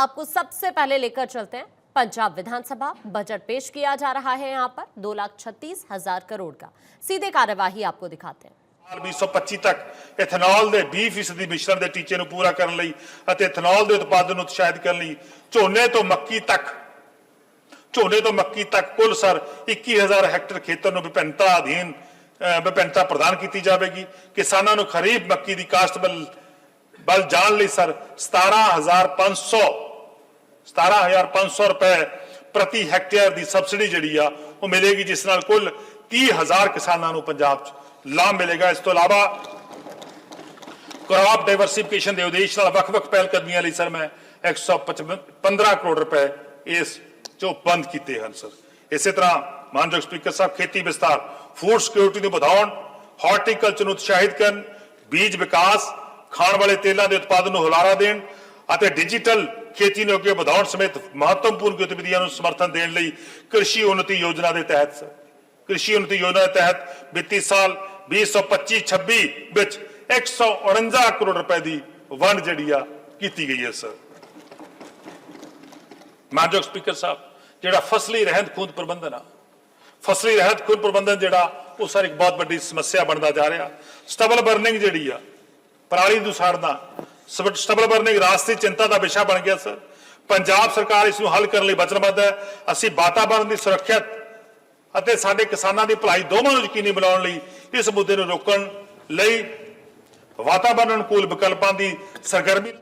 आपको सबसे पहले लेकर चलते हैं पंजाब विधानसभा। बजट पेश किया जा रहा है यहाँ पर 2,36,000 करोड़ का। सीधे कार्यवाही आपको दिखाते हैं। 2025 तक इथेनॉल ਦੇ 20% ਮਿਸ਼ਰਣ ਦੇ ਟੀਚੇ ਨੂੰ ਪੂਰਾ ਕਰਨ ਲਈ ਅਤੇ ਇਥਨॉल ਦੇ ਉਤਪਾਦਨ ਨੂੰ ਉਤਸ਼ਾਹਿਤ ਕਰਨ ਲਈ ਝੋਨੇ ਤੋਂ ਮੱਕੀ ਤੱਕ ਕੁੱਲ ਸਰ 21,000 ਹੈਕਟਰ ਖੇਤਰ ਨੂੰ ਵਿਭਿੰਨਤਾ ਪ੍ਰਦਾਨ ਕੀਤੀ ਜਾਵੇਗੀ। ਕਿਸਾਨਾਂ ਨੂੰ ਖਰੀਫ ਮੱਕੀ ਦੀ ਕਾਸ਼ਤ ਵੱਲ ਜਾਣ ਲਈ ਸਰ 17,500 ਰੁਪਏ ਪ੍ਰਤੀ ਹੈਕਟੇਅਰ ਦੀ ਸਬਸਿਡੀ ਜਿਹੜੀ ਆ ਉਹ ਮਿਲੇਗੀ, ਜਿਸ ਨਾਲ ਕੁੱਲ 30,000 ਕਿਸਾਨਾਂ ਨੂੰ ਪੰਜਾਬ 'ਚ ਲਾਭ ਮਿਲੇਗਾ। ਇਸ ਤੋਂ ਇਲਾਵਾ क्रॉप डाइवर्सिफिकेशन के उद्देश्य ਨਾਲ ਵੱਖ-ਵੱਖ ਪਹਿਲ ਕਦਮੀਆਂ ਲਈ ਸਰ ਮੈਂ 115 ਕਰੋੜ ਰੁਪਏ ਇਸ ਜੋ ਬੰਦ ਕੀਤੇ ਹਨ ਸਰ। ਇਸੇ ਤਰ੍ਹਾਂ ਮਾਨਯੋਗ ਸਪੀਕਰ ਸਾਹਿਬ ਖੇਤੀ ਵਿਸਤਾਰ, ਫੂਡ ਸਿਕਿਉਰਿਟੀ ਨੂੰ ਵਧਾਉਣ, ਹਾਰਟੀਕਲਚਰ ਨੂੰ ਉਤਸ਼ਾਹਿਤ ਕਰਨ, ਬੀਜ ਵਿਕਾਸ, ਖਾਣ ਵਾਲੇ ਤੇਲਾਂ ਦੇ ਉਤਪਾਦਨ ਨੂੰ ਹੁਲਾਰਾ ਦੇਣ ਅਤੇ ਡਿਜੀਟਲ ਖੇਤੀ ਨੂੰ ਅੱਗੇ ਵਧਾਉਣ ਸਮੇਤ ਮਹੱਤਵਪੂਰਨ ਗਤੀਵਿਧੀਆਂ ਨੂੰ ਸਮਰਥਨ ਦੇਣ ਲਈ ਕ੍ਰਿਸ਼ੀ ਉન્નਤੀ ਯੋਜਨਾ ਦੇ ਤਹਿਤ ਵਿੱਤੀ ਸਾਲ 2025-26 ਵਿੱਚ 149 ਕਰੋੜ ਰੁਪਏ ਦੀ ਵੰਡ ਜਿਹੜੀ ਆ ਕੀਤੀ ਗਈ ਹੈ ਸਰ। ਮਾਨਯੋਗ ਸਪੀਕਰ ਸਾਹਿਬ, ਜਿਹੜਾ ਫਸਲੀ ਰਹਿੰਦ ਖੂੰਹਦ ਪ੍ਰਬੰਧਨ ਆ, ਫਸਲੀ ਰਹਿੰਦ ਖੂੰਹਦ ਪ੍ਰਬੰਧਨ ਜਿਹੜਾ ਉਹ ਸਰ ਇੱਕ ਬਹੁਤ ਵੱਡੀ ਸਮੱਸਿਆ ਬਣਦਾ ਜਾ ਰਿਹਾ। ਸਟਬਲ ਬਰਨਿੰਗ ਜਿਹੜੀ ਆ, ਪਰਾਲੀ ਨੂੰ ਸਾੜਨਾ, ਸਟਬਲ ਬਰਨਿੰਗ ਰਾਸ਼ਟਰੀ ਚਿੰਤਾ ਦਾ ਵਿਸ਼ਾ ਬਣ ਗਿਆ ਸਰ। ਪੰਜਾਬ ਸਰਕਾਰ ਇਸ ਨੂੰ ਹੱਲ ਕਰਨ ਲਈ ਵਚਨਬੱਧ ਹੈ। ਅਸੀਂ ਵਾਤਾਵਰਣ ਦੀ ਸੁਰੱਖਿਆ ਅਤੇ ਸਾਡੇ ਕਿਸਾਨਾਂ ਦੀ ਭਲਾਈ ਦੋਵਾਂ ਨੂੰ ਯਕੀਨੀ ਬਣਾਉਣ ਲਈ ਇਸ ਮੁੱਦੇ ਨੂੰ ਰੋਕਣ ਲਈ वातावरण अनुकूल विकल्पों की सरगर्मी।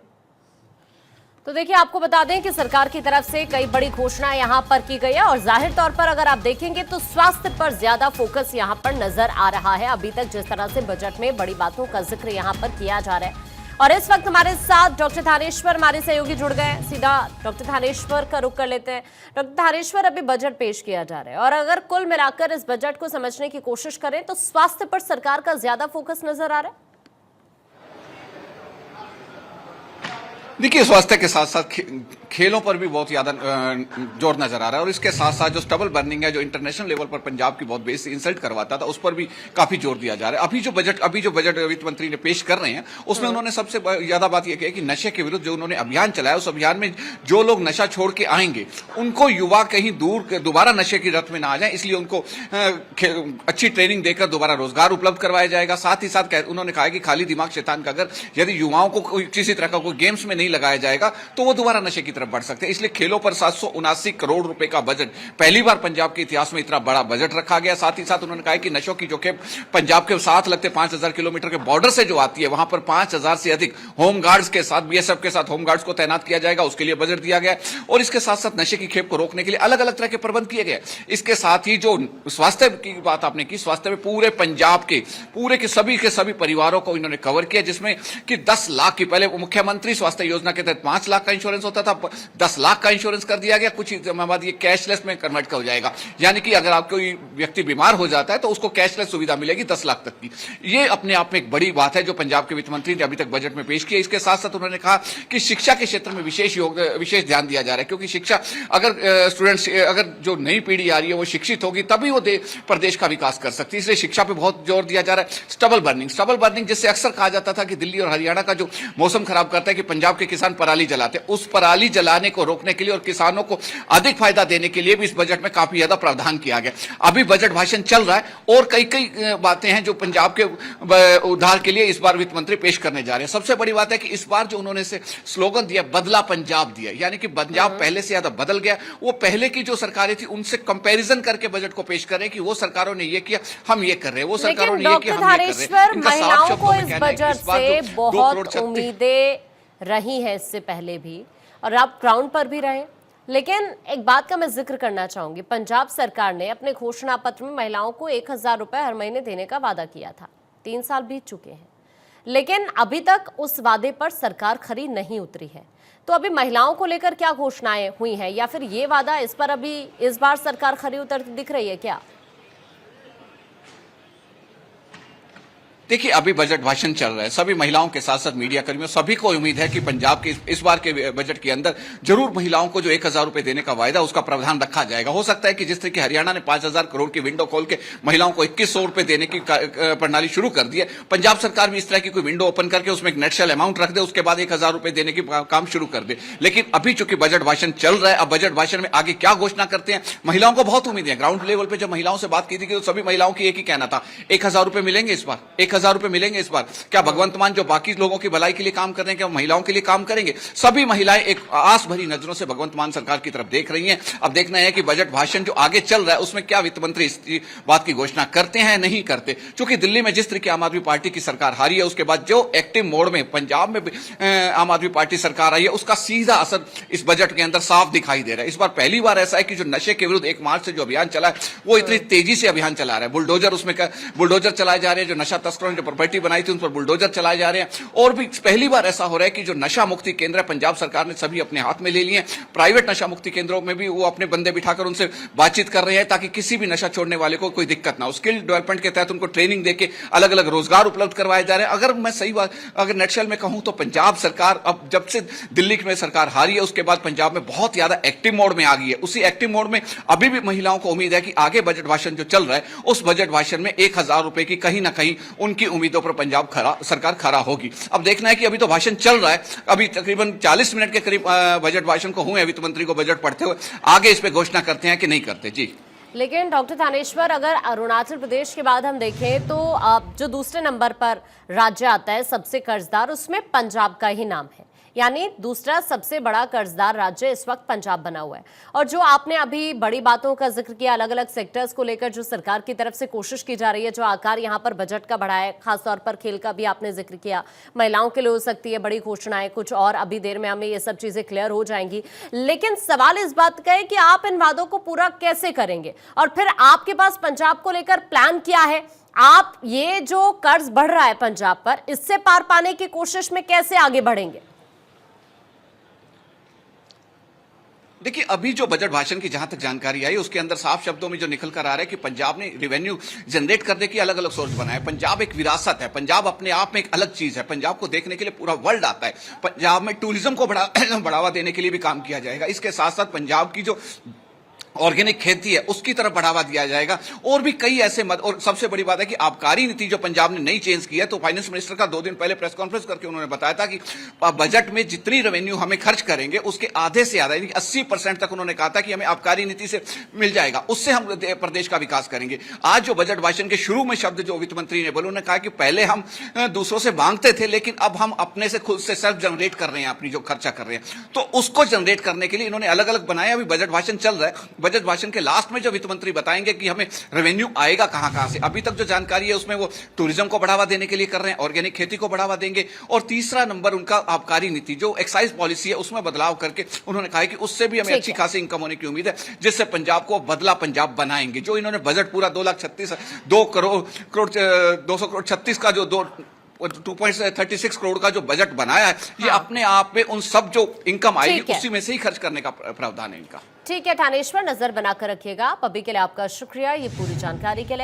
तो देखिए, आपको बता दें कि सरकार की तरफ से कई बड़ी घोषणाएं यहां पर की गई है और जाहिर तौर पर अगर आप देखेंगे तो स्वास्थ्य पर ज्यादा फोकस यहां पर नजर आ रहा है। अभी तक जिस तरह से बजट में बड़ी बातों का जिक्र यहां पर किया जा रहा है और इस वक्त हमारे साथ डॉक्टर थानेश्वर हमारे सहयोगी जुड़ गए। सीधा डॉक्टर थानेश्वर का रुख कर लेते हैं। डॉक्टर थानेश्वर, अभी बजट पेश किया जा रहा है और अगर कुल मिलाकर इस बजट को समझने की कोशिश करें तो स्वास्थ्य पर सरकार का ज्यादा फोकस नजर आ रहा है। देखिए, स्वास्थ्य के साथ साथ खेलों पर भी बहुत ज्यादा जोर नजर आ रहा है और इसके साथ साथ जो स्टबल बर्निंग है, जो इंटरनेशनल लेवल पर पंजाब की बहुत बेस इंसल्ट करवाता था, उस पर भी काफी जोर दिया जा रहा है। अभी जो बजट वित्त मंत्री ने पेश कर रहे हैं उसमें उन्होंने सबसे ज्यादा बात यह कही कि नशे के विरुद्ध जो उन्होंने अभियान चलाया, उस अभियान में जो लोग नशा छोड़ के आएंगे उनको युवा कहीं दूर दोबारा नशे की रत में ना आ जाए, इसलिए उनको अच्छी ट्रेनिंग देकर दोबारा रोजगार उपलब्ध करवाया जाएगा। साथ ही साथ उन्होंने कहा कि खाली दिमाग शैतान का, अगर यदि युवाओं को किसी तरह का कोई गेम्स में नहीं लगाया जाएगा तो वो दोबारा नशे की तरफ बढ़ सकते हैं। इसलिए खेलों पर 779 करोड़ रुपए का बजट, पहली बार पंजाब के इतिहास में इतना बड़ा बजट रखा गया। साथ ही साथ उन्होंने कहा कि नशों की जो कि पंजाब के साथ लगते 5,000 किलोमीटर के बॉर्डर से जो आती है, वहां पर 5,000 से अधिक होमगार्ड्स के साथ, बीएसएफ के साथ होमगार्ड्स को तैनात किया जाएगा, उसके लिए बजट दिया गया और इसके साथ साथ नशे की खेप को रोकने के लिए अलग अलग तरह के प्रबंध किए गए। इसके साथ ही जो स्वास्थ्य की बात आपने की, स्वास्थ्य में पूरे पंजाब के सभी परिवारों को इन्होंने कवर किया, जिसमें कि 10 लाख की, पहले मुख्यमंत्री स्वास्थ्य योजना के तहत 5 लाख का इंश्योरेंस होता था, 10 लाख का इंश्योरेंस कर दिया गया। कुछ ही समय बाद ये कैशलेस में कन्वर्ट हो जाएगा, यानी कि अगर आप कोई व्यक्ति बीमार हो जाता है तो उसको कैशलेस सुविधा मिलेगी 10 लाख तक की। ये अपने आप में एक बड़ी बात है जो पंजाब के वित्त मंत्री ने अभी तक बजट में पेश किया। इसके साथ साथ उन्होंने कहा कि शिक्षा के क्षेत्र में विशेष ध्यान दिया जा रहा है, क्योंकि शिक्षा, अगर स्टूडेंट्स, अगर जो नई पीढ़ी आ रही है वो शिक्षित होगी तभी वो प्रदेश का विकास कर सकती है, इसलिए शिक्षा पे बहुत जोर दिया जा रहा है। स्टबल बर्निंग जिससे अक्सर कहा जाता था कि दिल्ली और हरियाणा का जो मौसम खराब करता है कि पंजाब के किसान पराली जलाते, उस पराली जलाने को रोकने के लिए और किसानों को अधिक फायदा देने के लिए भी इस बजट में काफी ज्यादा प्रावधान किया गया। अभी बजट भाषण चल रहा है और कई बातें हैं जो पंजाब के उद्धार के लिए इस बार वित्त मंत्री पेश करने जा रहे हैं। सबसे बड़ी बात है कि इस बार जो उन्होंने से स्लोगन दिया, बदला पंजाब दिया, यानी कि पंजाब पहले से ज्यादा बदल गया। वो पहले की जो सरकारें थी उनसे कंपैरिजन करके बजट को पेश कर रहे हैं कि वो सरकारों ने ये किया, हम ये कर रहे हैं, वो सरकारों ने ये किया, हम ये कर रहे हैं। महिलाओं को इस बजट से बहुत उम्मीदें रही हैं इससे पहले भी और आप ग्राउंड पर भी रहे, लेकिन एक बात का मैं जिक्र करना चाहूंगी। पंजाब सरकार ने अपने घोषणा पत्र में महिलाओं को 1,000 रुपए हर महीने देने का वादा किया था। 3 साल बीत चुके हैं, लेकिन अभी तक उस वादे पर सरकार खरी नहीं उतरी है। तो अभी महिलाओं को लेकर क्या घोषणाएं हुई हैं, या फिर ये वादा इस पर अभी इस बार सरकार खरी उतरती दिख रही है क्या? देखिए, अभी बजट भाषण चल रहा है, सभी महिलाओं के साथ साथ मीडिया कर्मियों सभी को उम्मीद है कि पंजाब के इस बार के बजट के अंदर जरूर महिलाओं को जो 1,000 रुपए देने का वायदा उसका प्रावधान रखा जाएगा। हो सकता है कि जिस तरह की हरियाणा ने 5,000 करोड़ की विंडो खोल के महिलाओं को 2,100 रुपए देने की प्रणाली शुरू कर दी है, पंजाब सरकार भी इस तरह की कोई विंडो ओपन करके उसमें एक नेटशल अमाउंट रख दे, उसके बाद 1,000 रुपए देने की काम शुरू कर दे। लेकिन अभी चूंकि बजट भाषण चल रहा है, अब बजट भाषण में आगे क्या घोषणा करते हैं, महिलाओं को बहुत उम्मीद है। ग्राउंड लेवल पे जब महिलाओं से बात की थी तो सभी महिलाओं की एक ही कहना था, 1,000 रुपए मिलेंगे इस बार, 1,000 रुपए मिलेंगे इस बार। क्या भगवंत मान जो बाकी लोगों की भलाई के लिए काम कर रहे हैं, क्या महिलाओं के लिए काम करेंगे? सभी महिलाएं एक आस भरी नजरों से भगवंत मान सरकार की तरफ देख रही हैं। अब देखना है कि बजट भाषण जो आगे चल रहा है उसमें क्या वित्त मंत्री इस बात की घोषणा करते हैं, नहीं करते। क्योंकि दिल्ली में जिस तरह की आम आदमी पार्टी की सरकार हारी है, उसके बाद जो एक्टिव मोड में पंजाब में आम आदमी पार्टी सरकार आई है, उसका सीधा असर इस बजट के अंदर साफ दिखाई दे रहा है। इस बार पहली बार ऐसा है कि जो नशे के विरुद्ध 1 मार्च से जो अभियान चला है वो इतनी तेजी से अभियान चला रहा है। बुलडोजर चलाए जा रहे हैं, जो नशा तस्करों ने जो प्रॉपर्टी बनाई थी उन पर बुलडोजर चलाए जा रहे हैं। और भी पहली बार ऐसा हो रहा है कि जो नशा मुक्ति केंद्र है पंजाब सरकार ने सभी अपने हाथ में ले लिए हैं। प्राइवेट नशा मुक्ति केंद्रों में भी वो अपने बंदे बिठाकर उनसे बातचीत कर रहे हैं ताकि किसी भी नशा छोड़ने वाले को कोई दिक्कत ना हो। स्किल डेवलपमेंट के तहत उनको ट्रेनिंग देके अलग अलग रोजगार उपलब्ध करवाए जा रहे हैं। अगर मैं सही बात अगर नेटशल में कहूं तो पंजाब सरकार अब जब से दिल्ली में सरकार हारी है उसके बाद पंजाब में बहुत ज्यादा एक्टिव मोड में आ गई है। उसी एक्टिव मोड में अभी भी महिलाओं को उम्मीद है कि आगे बजट भाषण जो चल रहा है उस बजट भाषण में 1,000 रुपए की कहीं ना कहीं उनकी उम्मीदों पर पंजाब सरकार खरा होगी। अब देखना है कि अभी तो भाषण चल रहा है, अभी तकरीबन 40 मिनट के करीब बजट भाषण को हुए वित्त मंत्री को बजट पढ़ते हुए, आगे इस पे घोषणा करते हैं कि नहीं करते। जी, लेकिन डॉक्टर थानेश्वर, अगर अरुणाचल प्रदेश के बाद हम देखें तो जो दूसरे नंबर पर राज्य आता है सबसे कर्जदार, उसमें पंजाब का ही नाम है। यानी दूसरा सबसे बड़ा कर्जदार राज्य इस वक्त पंजाब बना हुआ है। और जो आपने अभी बड़ी बातों का जिक्र किया, अलग अलग सेक्टर्स को लेकर जो सरकार की तरफ से कोशिश की जा रही है, जो आकार यहाँ पर बजट का बढ़ा है, खासतौर पर खेल का भी आपने जिक्र किया, महिलाओं के लिए हो सकती है बड़ी घोषणाएं कुछ, और अभी देर में हमें ये सब चीजें क्लियर हो जाएंगी। लेकिन सवाल इस बात का है कि आप इन वादों को पूरा कैसे करेंगे, और फिर आपके पास पंजाब को लेकर प्लान क्या है? आप ये जो कर्ज बढ़ रहा है पंजाब पर, इससे पार पाने की कोशिश में कैसे आगे बढ़ेंगे? देखिए, अभी जो बजट भाषण की जहां तक जानकारी आई उसके अंदर साफ शब्दों में जो निकल कर आ रहा है कि पंजाब ने रेवेन्यू जनरेट करने की अलग अलग सोर्स बनाए। पंजाब एक विरासत है, पंजाब अपने आप में एक अलग चीज है, पंजाब को देखने के लिए पूरा वर्ल्ड आता है। पंजाब में टूरिज्म को बढ़ावा देने के लिए भी काम किया जाएगा। इसके साथ साथ पंजाब की जो ऑर्गेनिक खेती है उसकी तरफ बढ़ावा दिया जाएगा। और भी कई ऐसे और सबसे बड़ी बात है कि आबकारी नीति जो पंजाब ने नई चेंज की है, तो फाइनेंस मिनिस्टर का 2 दिन पहले प्रेस कॉन्फ्रेंस करके उन्होंने बताया था कि बजट में जितनी रेवेन्यू हमें खर्च करेंगे उसके आधे से आधा, यानी 80% तक उन्होंने कहा था कि हमें आबकारी नीति से मिल जाएगा, उससे हम प्रदेश का विकास करेंगे। आज जो बजट भाषण के शुरू में शब्द जो वित्त मंत्री ने बोले, उन्होंने कहा कि पहले हम दूसरों से मांगते थे लेकिन अब हम अपने से खुद से सेल्फ जनरेट कर रहे हैं, अपनी जो खर्चा कर रहे हैं, तो उसको जनरेट करने के लिए इन्होंने अलग अलग बनाया। अभी बजट भाषण चल रहा है, बजट भाषण के लास्ट में जो वित्त मंत्री बताएंगे कि हमें रेवेन्यू आएगा कहां से। अभी तक जो जानकारी है उसमें वो टूरिज्म को बढ़ावा देने के लिए कर रहे हैं, ऑर्गेनिक खेती को बढ़ावा देंगे, और तीसरा नंबर उनका आबकारी नीति जो एक्साइज पॉलिसी है उसमें बदलाव करके उन्होंने कहा है कि उससे भी हमें अच्छी खासी इनकम होने की उम्मीद है, जिससे पंजाब को बदला पंजाब बनाएंगे। जो इन्होंने बजट पूरा 2,36 का जो 2.36 करोड़ का जो बजट बनाया है, ये अपने आप में उन सब जो इनकम आएगी उसी में से ही खर्च करने का प्रावधान है इनका। ठीक है थानेश्वर, नजर बनाकर रखिएगा। अभी के लिए आपका शुक्रिया ये पूरी जानकारी के लिए।